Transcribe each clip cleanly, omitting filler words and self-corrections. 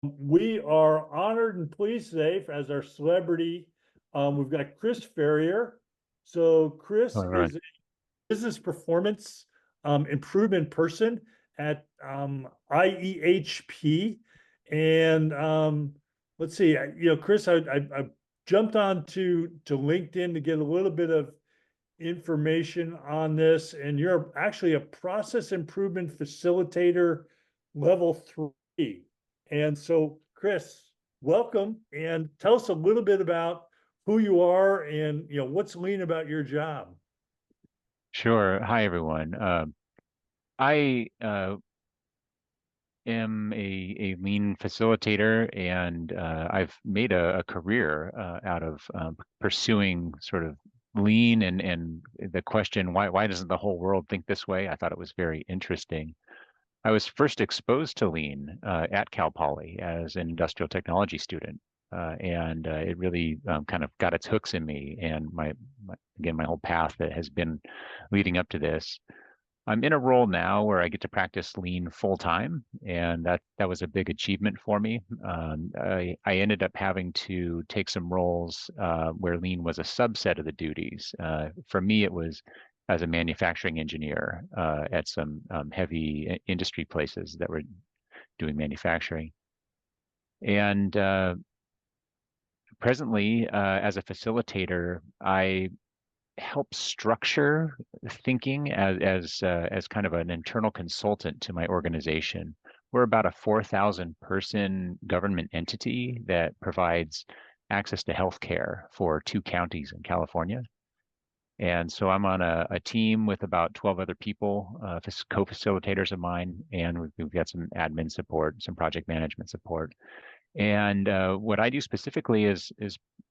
We are honored and pleased today as our celebrity. We've got Chris Ferrier. So Chris All right. is a business performance improvement person at IEHP. And let's see, Chris, I jumped on to LinkedIn to get a little bit of information on this, and you're actually a process improvement facilitator level 3. And so, Chris, welcome and tell us a little bit about who you are and what's lean about your job. Sure. Hi, everyone. I am a lean facilitator, and I've made a career out of pursuing sort of lean and the question, why doesn't the whole world think this way? I thought it was very interesting. I was first exposed to lean at Cal Poly as an industrial technology student. And it really kind of got its hooks in me, and again, my whole path that has been leading up to this. I'm in a role now where I get to practice lean full time, and that was a big achievement for me. I ended up having to take some roles where lean was a subset of the duties. For me, it was as a manufacturing engineer at some heavy industry places that were doing manufacturing. And presently, as a facilitator, I help structure thinking as kind of an internal consultant to my organization. We're about a 4,000 person government entity that provides access to healthcare for 2 counties in California. And so I'm on a team with about 12 other people, co-facilitators of mine, and we've got some admin support, some project management support. And what I do specifically is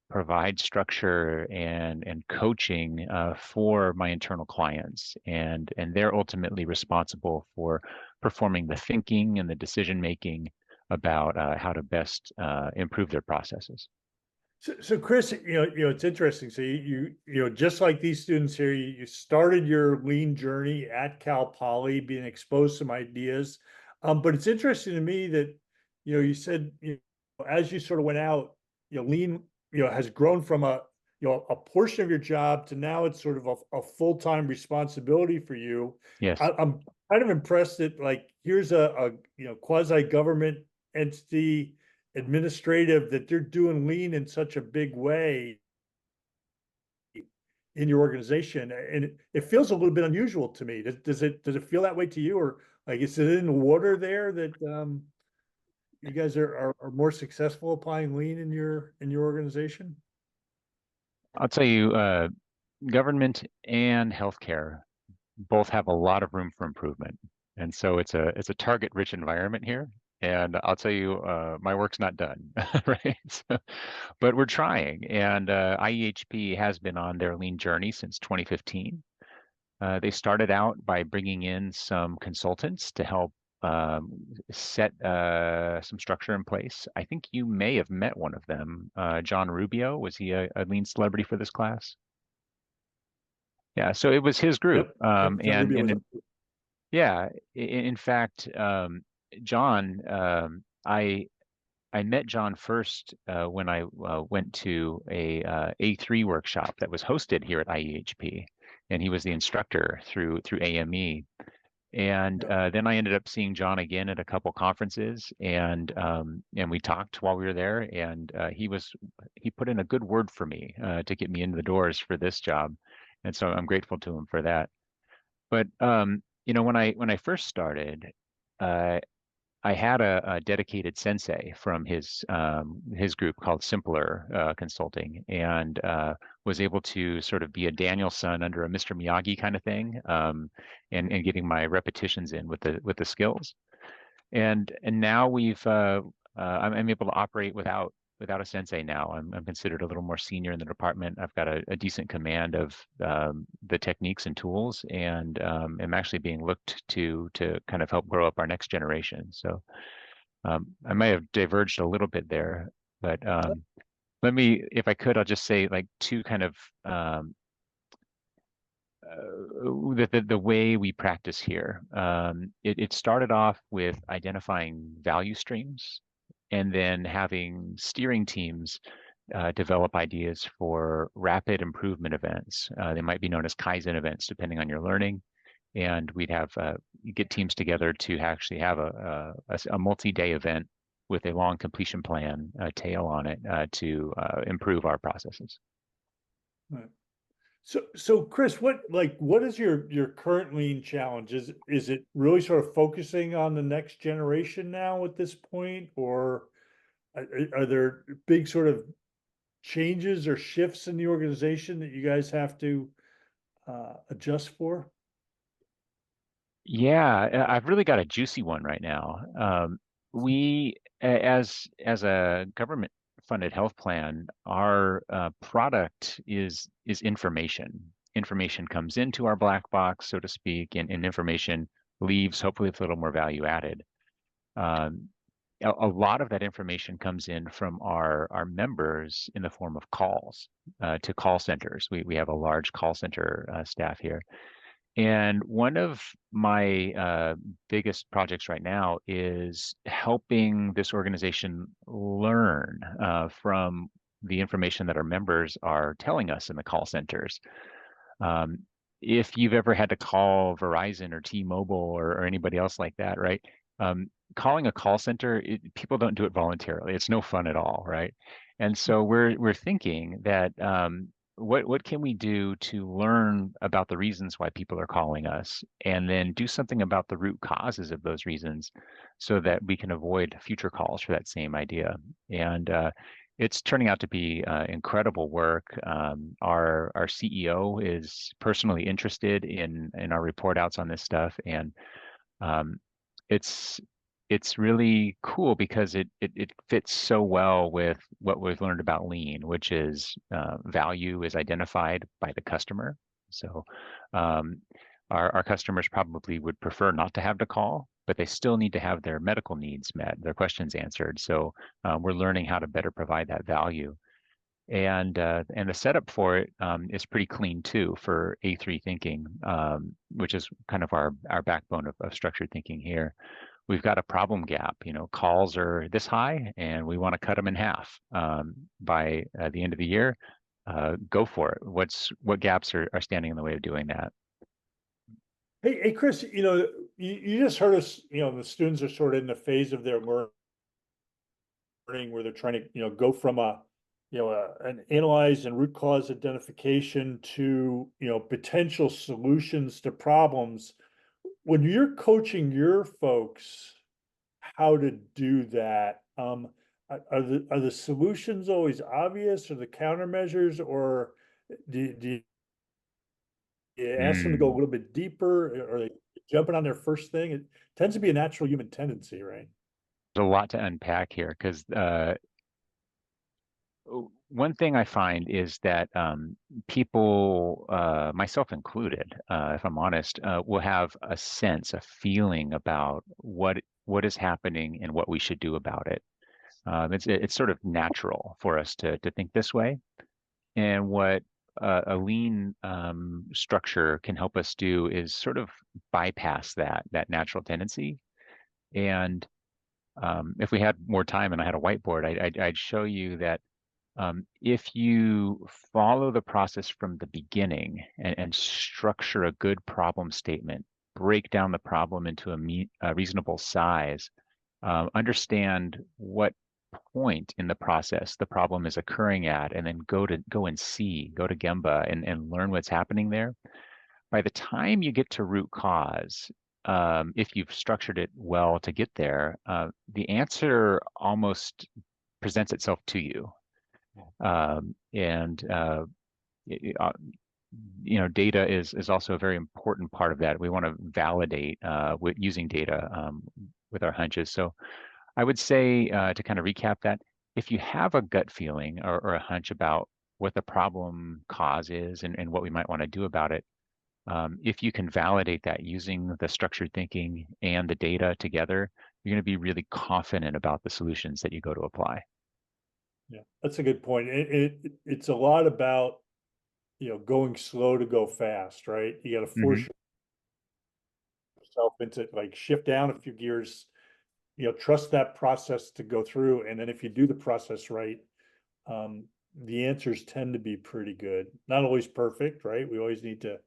provide structure and coaching for my internal clients, and they're ultimately responsible for performing the thinking and the decision making about how to best improve their processes. So Chris, it's interesting. So just like these students here, you started your lean journey at Cal Poly, being exposed to some ideas. But it's interesting to me that, you said, as you sort of went out, lean, has grown from a portion of your job to now it's sort of a full-time responsibility for you. Yes. I'm kind of impressed that like here's a quasi-government entity administrative that they're doing lean in such a big way in your organization, and it feels a little bit unusual to me. Does it feel that way to you, or like is it in the water there that you guys are more successful applying lean in your organization? I'll tell you, government and healthcare both have a lot of room for improvement. And so it's a target rich environment here. And I'll tell you, my work's not done, right? But we're trying. And IEHP has been on their lean journey since 2015. They started out by bringing in some consultants to help set some structure in place. I think you may have met one of them, John Rubio. Was he a lean celebrity for this class? Yeah, so it was his group. Yep. John Rubio was. Yeah, in fact, John, I met John first when I went to a A3 workshop that was hosted here at IEHP, and he was the instructor through AME. And Yep. then I ended up seeing John again at a couple conferences, and we talked while we were there, and he put in a good word for me to get me into the doors for this job, and so I'm grateful to him for that. But when I first started, uh, I had a dedicated sensei from his group called Simpler Consulting, and was able to sort of be a Daniel-san under a Mr. Miyagi kind of thing, and getting my repetitions in with the skills. And now I'm able to operate without a sensei now. I'm considered a little more senior in the department. I've got a decent command of the techniques and tools, and am actually being looked to kind of help grow up our next generation. So I might have diverged a little bit there, but let me, if I could, I'll just say like two kind of the way we practice here. It started off with identifying value streams. and then having steering teams develop ideas for rapid improvement events. They might be known as Kaizen events, depending on your learning. And we'd have get teams together to actually have a multi-day event with a long completion plan, tail on it, to improve our processes. Right. So Chris, what is your current lean challenge? Is it really sort of focusing on the next generation now at this point, or are there big sort of changes or shifts in the organization that you guys have to adjust for? Yeah, I've really got a juicy one right now. As a government funded health plan, our product is information. Information comes into our black box, so to speak, and information leaves, hopefully with a little more value added. Um, a lot of that information comes in from our members in the form of calls to call centers. We have a large call center staff here. And one of my biggest projects right now is helping this organization learn from the information that our members are telling us in the call centers. Um, if you've ever had to call Verizon or T-Mobile or anybody else like that, right? Calling a call center, people don't do it voluntarily. It's no fun at all, right? And so we're thinking that what can we do to learn about the reasons why people are calling us, and then do something about the root causes of those reasons, so that we can avoid future calls for that same idea. And it's turning out to be incredible work. Our CEO is personally interested in our report outs on this stuff, and um, it's it's really cool because it fits so well with what we've learned about lean, which is value is identified by the customer. So um, our customers probably would prefer not to have to call, but they still need to have their medical needs met, their questions answered. So we're learning how to better provide that value. And the setup for it is pretty clean too for A3 thinking, which is kind of our backbone of structured thinking here. We've got a problem gap. Calls are this high, and we want to cut them in half by the end of the year. Go for it. What gaps are standing in the way of doing that? Hey, Chris, you just heard us, the students are sort of in the phase of their learning where they're trying to, go from an analyze and root cause identification to, potential solutions to problems. When you're coaching your folks how to do that, are the solutions always obvious, or the countermeasures, or do you ask them to go a Mm, little bit deeper, or are they jumping on their first thing? It tends to be a natural human tendency, right? there's a lot to unpack here because one thing I find is that people, myself included, if I'm honest, will have a sense, a feeling about what is happening and what we should do about it. It's sort of natural for us to think this way. And what a lean structure can help us do is sort of bypass that natural tendency. And if we had more time and I had a whiteboard, I'd show you that if you follow the process from the beginning and structure a good problem statement, break down the problem into a reasonable size, understand what point in the process the problem is occurring at, and then go to Gemba and learn what's happening there. By the time you get to root cause, if you've structured it well to get there, the answer almost presents itself to you. And y- uh, Data is also a very important part of that. We want to validate with using data with our hunches. So I would say to kind of recap that, if you have a gut feeling or a hunch about what the problem cause is and what we might want to do about it, if you can validate that using the structured thinking and the data together, you're going to be really confident about the solutions that you go to apply. Yeah, that's a good point. It's a lot about, going slow to go fast, right? You got to Hmm. force yourself into, like, shift down a few gears trust that process to go through. And then if you do the process right, the answers tend to be pretty good. Not always perfect, right? We always need to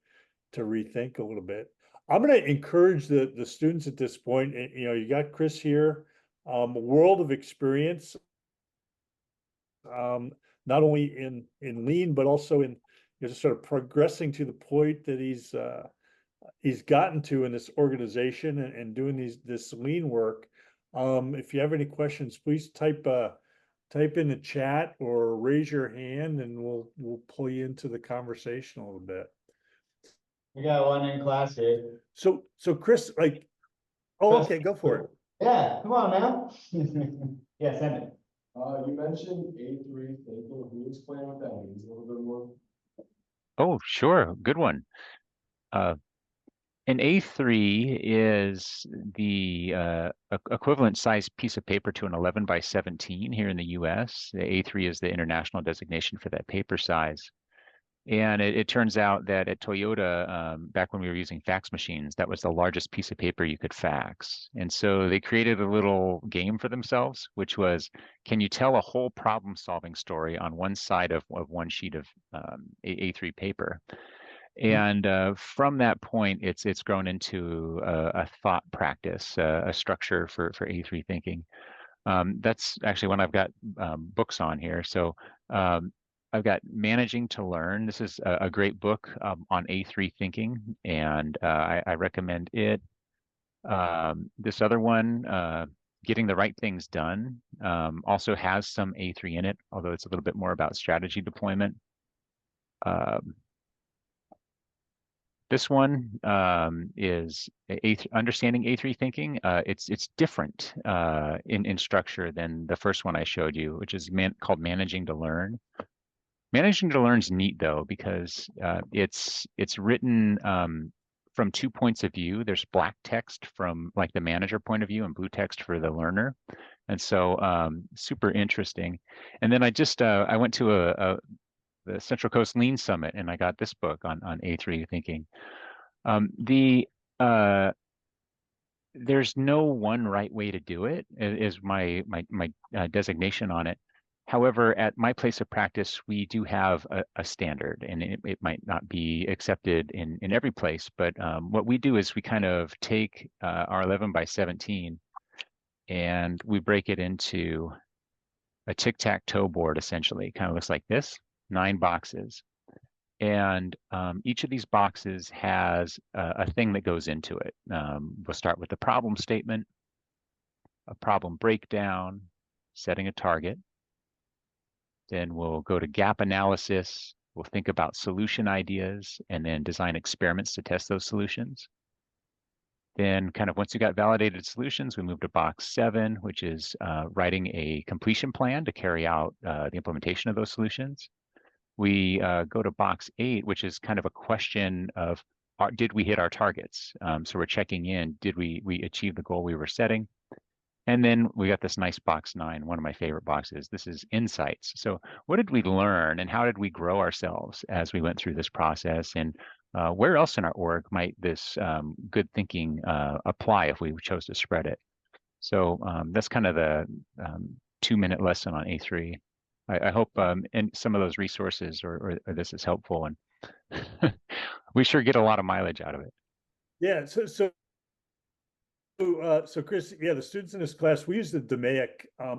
rethink a little bit. I'm going to encourage the students at this point. You got Chris here, a world of experience, not only in lean, but also in just sort of progressing to the point that he's gotten to in this organization and doing this lean work. If you have any questions, please type in the chat or raise your hand, and we'll pull you into the conversation a little bit. We got one in class here. So Chris, like, oh, okay, go for it. Yeah, come on now. Yeah, send it. You mentioned A3 thinking. Can you explain what that means a little bit more? Oh, sure. Good one. An A3 is the equivalent size piece of paper to an 11 by 17 here in the US. The A3 is the international designation for that paper size. And it turns out that at Toyota, back when we were using fax machines, that was the largest piece of paper you could fax. And so they created a little game for themselves, which was, can you tell a whole problem-solving story on one side of one sheet of A3 paper? And from that point, it's grown into a thought practice, a structure for A3 thinking. That's actually one I've got books on here. So I've got Managing to Learn. This is a great book on A3 thinking, and I recommend it. This other one, Getting the Right Things Done, also has some A3 in it, although it's a little bit more about strategy deployment. This one is Understanding A3 Thinking. It's different in structure than the first one I showed you, which is called Managing to Learn. Managing to Learn is neat though, because it's written from 2 points of view. There's black text from like the manager point of view and blue text for the learner. And so super interesting. And then I went to the Central Coast Lean Summit, and I got this book on A3 thinking. There's no one right way to do it, is my designation on it. However, at my place of practice, we do have a standard, and it might not be accepted in every place, but what we do is we kind of take our 11 by 17 and we break it into a tic-tac-toe board, essentially. It kind of looks like this, 9 boxes. And each of these boxes has a thing that goes into it. We'll start with the problem statement, a problem breakdown, setting a target. Then we'll go to gap analysis. We'll think about solution ideas and then design experiments to test those solutions. Then kind of once you got validated solutions, we move to box 7, which is writing a completion plan to carry out the implementation of those solutions. We go to box 8, which is kind of a question of, did we hit our targets? So we're checking in, did we achieve the goal we were setting? And then we got this nice box 9, one of my favorite boxes. This is insights. So what did we learn and how did we grow ourselves as we went through this process? And where else in our org might this good thinking apply if we chose to spread it? So that's kind of the 2-minute lesson on A3. I hope and some of those resources or this is helpful, and we sure get a lot of mileage out of it. Yeah. So Chris, yeah, the students in this class, we use the DMAIC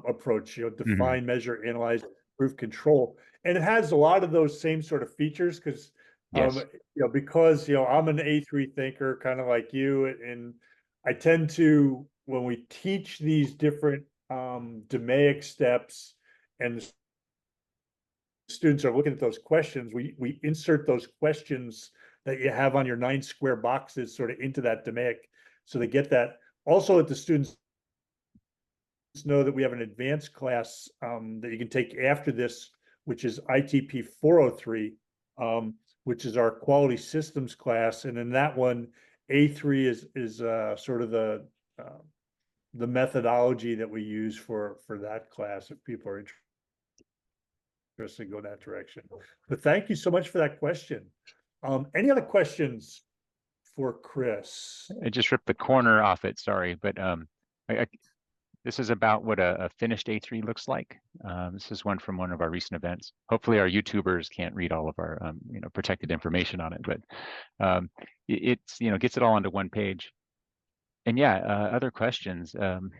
approach, define, measure, analyze, improve, control. And it has a lot of those same sort of features because, Yes. because, I'm an A3 thinker, kind of like you. And I tend to, when we teach these different DMAIC steps and the students are looking at those questions, we insert those questions that you have on your 9 square boxes sort of into that DMAIC. So they get that. Also, let the students know that we have an advanced class that you can take after this, which is ITP 403, which is our quality systems class. And in that one, A3 is sort of the methodology that we use for that class if people are interested in go that direction. But thank you so much for that question. Any other questions for Chris? I just ripped the corner off it, sorry, but this is about what a finished A3 looks like. This is one from one of our recent events. Hopefully our YouTubers can't read all of our protected information on it, but it's gets it all onto one page. And yeah, other questions. And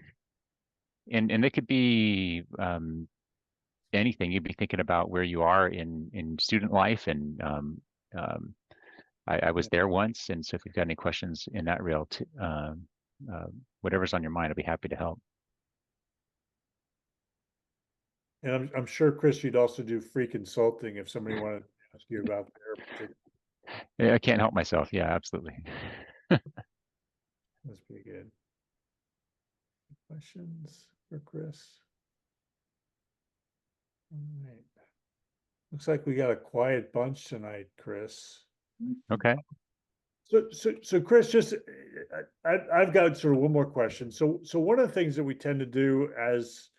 they could be anything. You'd be thinking about where you are in student life, and I was there once, and so if you've got any questions in that real, whatever's on your mind, I'll be happy to help. And I'm sure, Chris, you'd also do free consulting if somebody wanted to ask you about their particular. I can't help myself. Yeah, absolutely. That's pretty good. Questions for Chris? All right. Looks like we got a quiet bunch tonight, Chris. Okay. So Chris, just I've got sort of one more question. So one of the things that we tend to do as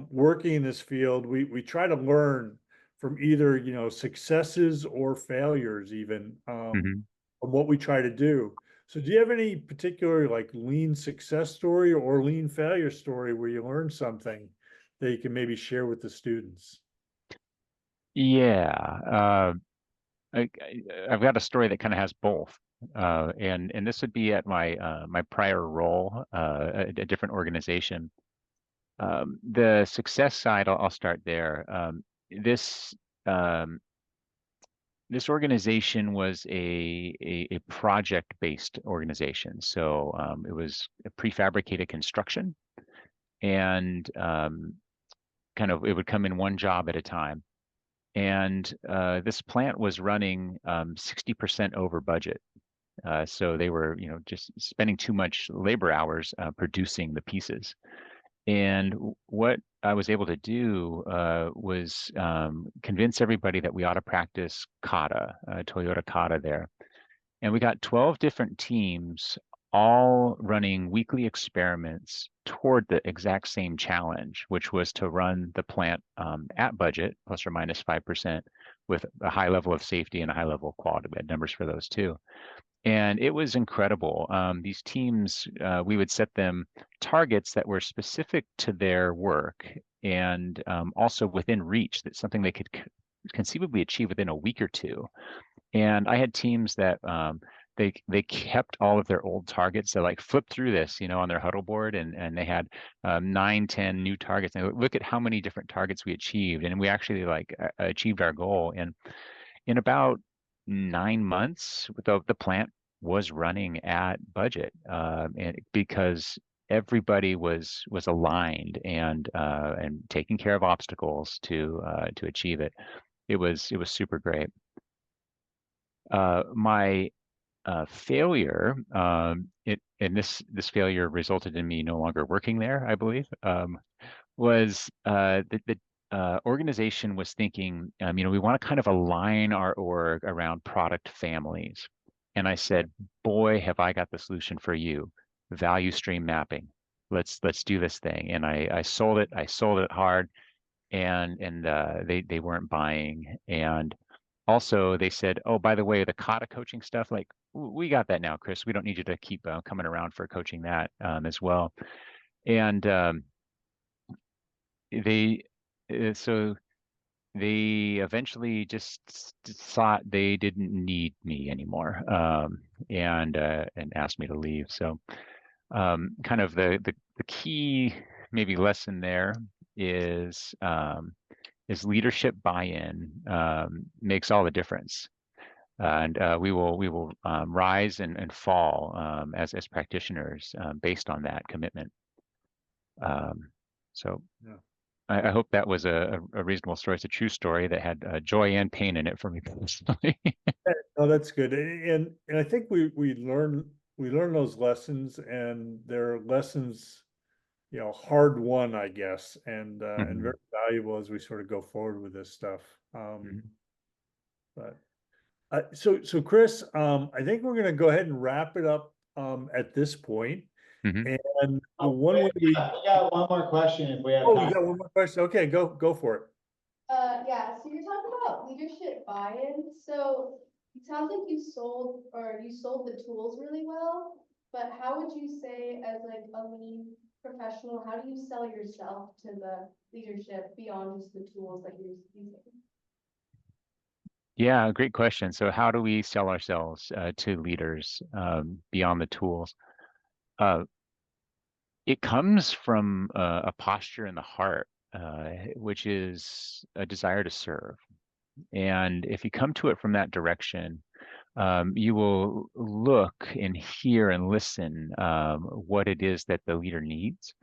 working in this field, we try to learn from either successes or failures, even Mhm. from what we try to do. So do you have any particular like lean success story or lean failure story where you learned something that you can maybe share with the students? Yeah. I've got a story that kind of has both. And this would be at my prior role, a different organization. The success side, I'll start there. This um, this organization was a project-based organization. So it was a prefabricated construction, and kind of it would come in one job at a time. And this plant was running 60% over budget. So they were, just spending too much labor hours producing the pieces. And what I was able to do was convince everybody that we ought to practice kata, Toyota kata there. And we got 12 different teams all running weekly experiments toward the exact same challenge, which was to run the plant at budget, plus or minus 5%, with a high level of safety and a high level of quality. We had numbers for those too. And it was incredible. These teams, we would set them targets that were specific to their work and also within reach, that's something they could conceivably achieve within a week or two. And I had teams that they kept all of their old targets. So like flip through this, on their huddle board, and they had 9, 10 new targets. And look at how many different targets we achieved, and we actually like achieved our goal. And in about 9 months, the plant was running at budget, and because everybody was aligned and taking care of obstacles to achieve it. It was super great. My failure, and this failure resulted in me no longer working there, I believe, was the organization was thinking, we want to kind of align our org around product families. And I said, boy, have I got the solution for you, value stream mapping. Let's do this thing. And I sold it. I sold it hard, and they weren't buying. And also, they said, "Oh, by the way, the kata coaching stuff, like we got that now, Chris. We don't need you to keep coming around for coaching that as well." And they, so they eventually just thought they didn't need me anymore, and asked me to leave. So, kind of the key maybe lesson there is leadership buy-in makes all the difference. And we will rise and fall as practitioners based on that commitment. So Yeah. I hope that was a reasonable story. It's a true story that had joy and pain in it for me personally. Oh, that's good. And I think we learn those lessons, and they're lessons, hard won, I guess, and Mhm, very valuable as we sort of go forward with this stuff. mhm, But so Chris, I think we're gonna go ahead and wrap it up at this point. mhm. And the Oh, one way we got one more question if we have oh, you time. got one more question? Okay, go for it. Yeah, so you're talking about leadership buy-in. So it sounds like you sold the tools really well, but how would you say as like a lean professional, how do you sell yourself to the leadership beyond just the tools that you're using? Yeah, great question. So how do we sell ourselves to leaders beyond the tools? Uh, it comes from a posture in the heart, which is a desire to serve. And if you come to it from that direction, you will look and hear and listen what it is that the leader needs,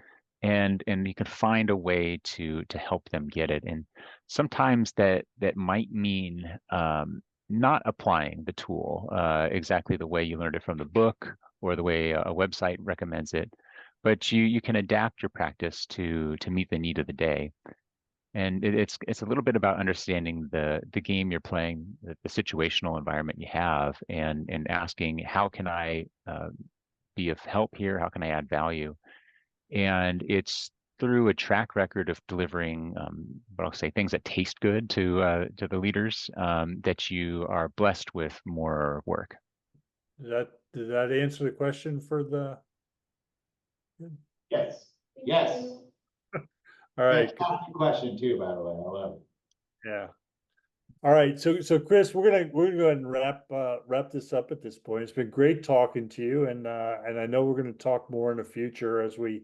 and you can find a way to help them get it. And sometimes that might mean not applying the tool exactly the way you learned it from the book or the way a website recommends it, but you can adapt your practice to meet the need of the day. And it's a little bit about understanding the game you're playing, the situational environment you have, and asking, how can I be of help here? How can I add value? And it's through a track record of delivering, what I'll say, things that taste good to the leaders, that you are blessed with more work. Did that answer the question for the? Yes, Thank yes. you. All right, Fantastic question too, by the way, I love it. yeah. All right, so Chris, we're gonna go ahead and wrap this up at this point. It's been great talking to you, and I know we're gonna talk more in the future as we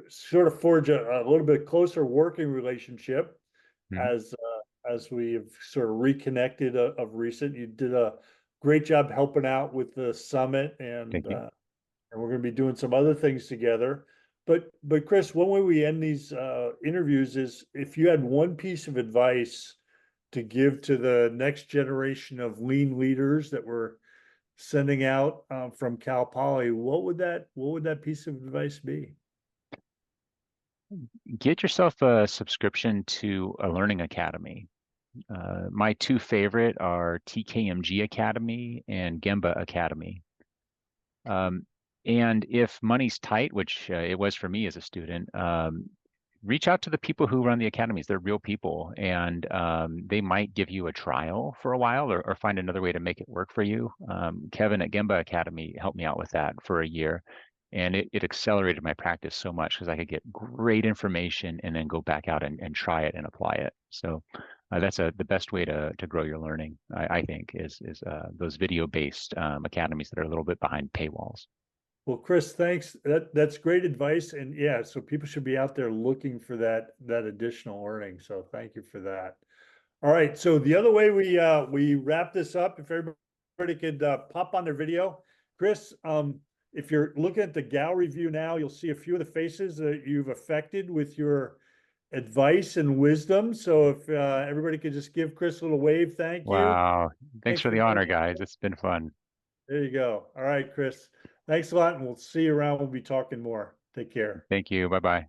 sort of forge a little bit closer working relationship Mhm. as we've sort of reconnected of recent. You did a great job helping out with the summit, Thank you. and we're going to be doing some other things together. But Chris, one way we end these interviews is if you had one piece of advice to give to the next generation of lean leaders that we're sending out from Cal Poly, what would that piece of advice be? Get yourself a subscription to a learning academy. My two favorite are TKMG Academy and Gemba Academy. And if money's tight, which it was for me as a student, reach out to the people who run the academies. They're real people, and they might give you a trial for a while, or find another way to make it work for you. Kevin at Gemba Academy helped me out with that for a year, and it accelerated my practice so much because I could get great information and then go back out and try it and apply it. So that's the best way to grow your learning, I think, is those video-based academies that are a little bit behind paywalls. Well, Chris, thanks. That's great advice, and yeah, so people should be out there looking for that additional learning. So thank you for that. All right, so the other way we wrap this up, if everybody could pop on their video, Chris. If you're looking at the gallery view now, you'll see a few of the faces that you've affected with your advice and wisdom. So if everybody could just give Chris a little wave, thank you. Wow. Thanks for the honor, joining. guys. It's been fun. There you go. All right, Chris. Thanks a lot, and we'll see you around. We'll be talking more. Take care. Thank you. Bye-bye.